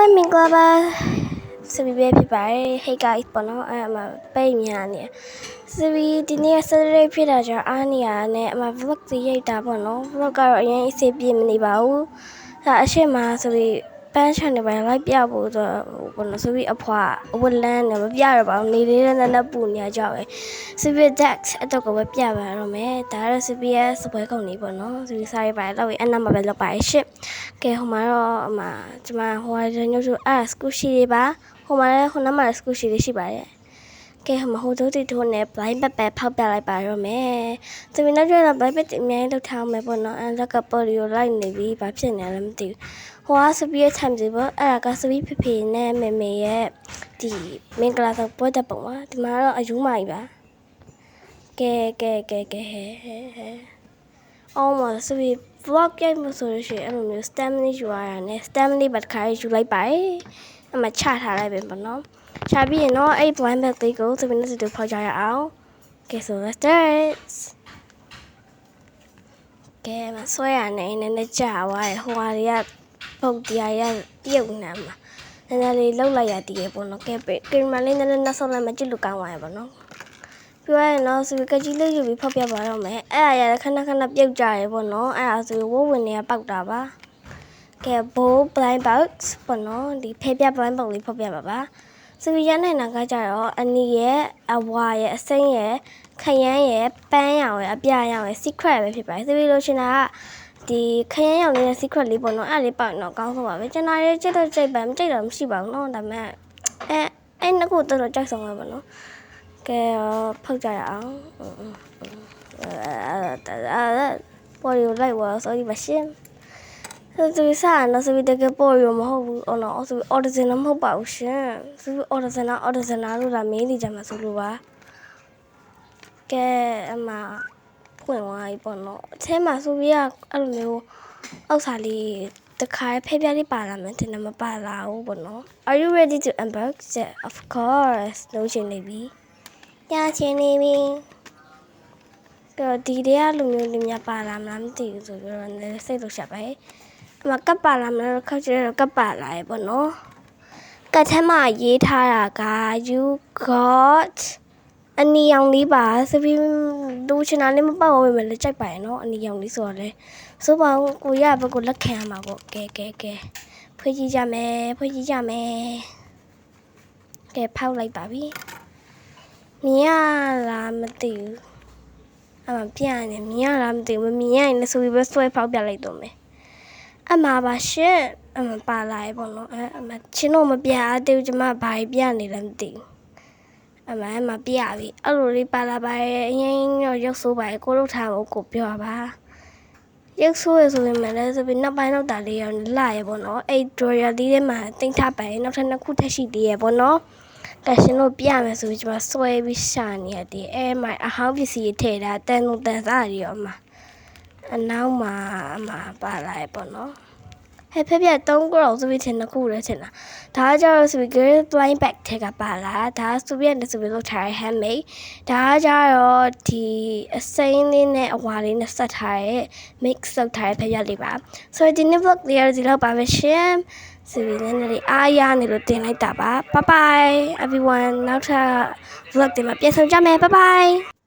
my minglaba Sabi hey guys bono pay me ania Sabi dinia Saturday piraja ania ne ma vlog the yata bono vlog yen se bi mini bau sa ashe ma sabi pan chan ne ba like ပြဖို့ဆိုbono sabi apwa woodland ne မပြရပါဘူးနေလေးနဲ့နဲ့ပူနေကြပဲ sabi dex အတော့ကိုပဲပြပါတော့မယ်ဒါကတော့ sabi ရဲ့စပွဲကုန်နေပေါ့နော် sabi စားရပါတယ်တော့အနမ်းမှာပဲလောက်ပါရှစ်ကဲဟိုမှာတော့ကျွန်မဟိုညို့ဆိုစကူရှိတွေပါဟိုမှာလည်းဟိုနားမှာစကူရှိတွေရှိပါတယ်ကဲဟိုတို့တီထိုးနဲ့ blind ပဲဖောက်ပြလိုက်ပါတော့မယ် sabi နောက်ကျတော့ blind ပဲအများကြီးလောက်ထားမယ်ပေါ့နော်အဲလက်ကပေါ်ရီကိုလိုက်နေပြီဘာဖြစ်နေလဲမသိဘူး ဟိုကစပီးရဲ့ time table အဲ့ဒါကစပီးဖေဖေနဲ့မေမေရဲ့ဒီမင်္ဂလာဆောင်ပွဲတဲ့ပုံပါဒီမှာတော့အယူမာကြီးပါကဲအော်မစပီး vlog ရိုက်မဆိုလို့ရှိရင်အဲ့လိုမျိုး stamina ယူရတာနဲ့ stamina ဘတ်ခါယူလိုက်ပါတယ်အမှချထားလိုက်ပဲပေါ့နော်ချပြီးရင်တော့အဲ့ blind bag လေးကိုစပီးနဲ့တူဖောက်ကြရအောင်ကဲဆို let's start ကဲမဆွဲရနဲ့နည်းနည်းကြာသွားတယ်ဟိုဟာတွေကပုတ်တရားရပြုတ်နေမှာနည်းနည်းလေးလှုပ်လိုက်ရတည်ရပေါ့နော်ကဲကင်မရာလေးနည်းနည်းနောက်ဆုံးလိုက်မှကြည့်လို့ကောင်းသွားရပါတော့ပြီးတော့နော်စပီကကြီးလေးယူပြီးဖောက်ပြပါတော့မယ်အဲ့အရာခဏပြုတ်ကြရပေါ့နော်အဲ့ဒါဆိုဝဝင်နေပေါက်တာပါကဲ bowl blind box ပေါ့နော်ဒီဖေးပြ blind box လေးဖောက်ပြပါပါစပီရနိုင်တာကကြတော့အနီရဲ့အဝါရဲ့အစိမ်းရဲ့ခရမ်းရဲ့ပန်းရောင်ရဲ့အပြာရောင်ရဲ့ secret ပဲဖြစ်ပါတယ်စပီလို့ရှင်တာကဒီခရမ်းရောင်လေးနဲ့ secret လေးပေါ့နော်အဲ့လေးပေါက်တော့ကောင်းဆုံးပါပဲကျွန်တော်ရဲ့ကြိတ်တော့ကြိတ်ပါမကြိတ်တော့မရှိပါဘူးเนาะဒါပေမဲ့အဲ့နှစ်ခုတော့ကြိုက်ဆုံးပါပေါ့နော်ကဲဖောက်ကြရအောင်ပေါ်ရီလိုက်ဝါဆိုဒီမရှင်သူစားနော်ဆိုပြီးတကယ်ပေါ်ရီမဟုတ်ဘူးအော်နော်ဆိုပြီး original မဟုတ်ပါဘူးရှင်ဆိုပြီး original လို့လာမင်းနေကြမှာဆိုလို့ပါကဲအမဖွင့်သွားပြီပေါ့နော်အထဲမှာဆိုပြီးအဲ့လိုမျိုးအောက်စာလေးတခါဖေးပြလေးပါလာမယ်တင်မပါလာဘူးပေါ့နော် Are you ready to unbox it? Of course လို့ရှင်နေပြီညချင်းနေပြီဒီတွေကလူမျိုးတွေများပါလာမလားမသိဘူးဆိုပြီးတော့လည်းစိတ်လို့ရှာပါရဲ့အမကပ်ပါလာမလားခောက်ကျတော့ကပ်ပါလာရဲ့ပေါ့နော်ကတ်ထဲမှာရေးထားတာက you got အနီရောင်လေးပါစပီးဒူချင်တာလေးမပေါက်ဝင်မယ်လည်းကြိုက်ပါရဲ့နော်အနီရောင်လေးဆိုတော့လေဆိုပါဦးကိုရဘက်ကိုလက်ခံရမှာပေါ့ကဲဖွေးကြည့်ကြမယ်ကဲဖောက်လိုက်ပါပြီမြင်ရလားမသိဘူးအမပြနေမြင်ရလားမသိဘူးမမြင်ရရင်လည်းဆိုပြီးပဲဆွဲဖောက်ပြလိုက်တော့မယ်အမပါရှင့်အမပါလာရေပေါ့နော်အမချင်းတော့မပြသေးဘူးကျမဘာပြနေလဲမသိဘူးအမပြပြီအဲ့လိုလေးပါလာပါရဲ့အရင်တော့ရုပ်ဆိုးပါရဲ့ကိုလို့ထားဖို့ကိုပြောပါရုပ်ဆိုးရဆိုပေမဲ့လည်းဆိုပြီးနောက်ပိုင်းတော့တာလေးရောလာရေပေါ့နော်အဲ့ drawer လေးထဲမှာတင်ထားပါရဲ့နောက်ထပ်နှစ်ခုထပ်ရှိသေးရေပေါ့နော်ကရှင်တို့ပြမယ်ဆိုပြီးကျွန်မဆွဲပြီးရှာနေရတယ်အဲမှာအဟောင်းပစ္စည်းထည့်တာတန်လုံးတန်စားတွေရောအနောက်မှာပါလာရေပေါ့နော်ဟဲ့ဖေဖေ3ခုတော့ဆိုပြီးထင်နှစ်ခုလည်းထင်တာဒါကကြတော့ဆိုပြီး girl blind bag ထဲကပါလာဒါဆိုပြီးနဲ့ဆိုပြီးလောက်ထားရ handmade ဒါကကြတော့ဒီအစိမ်းလေးနဲ့အဝါလေးနဲ့ဆက်ထားရဲ့ mix လုပ်ထားတဲ့ဖေဖေလေးပါဆိုတော့ဒီနေ့ vlog လေးရဒီလောက်ပါပဲရှင်ဆိုပြီးလည်းအားရနေလို့တင်လိုက်တာပါ bye bye everyone နောက်ထပ် vlog တွေမှာပြန်ဆုံကြမယ် bye bye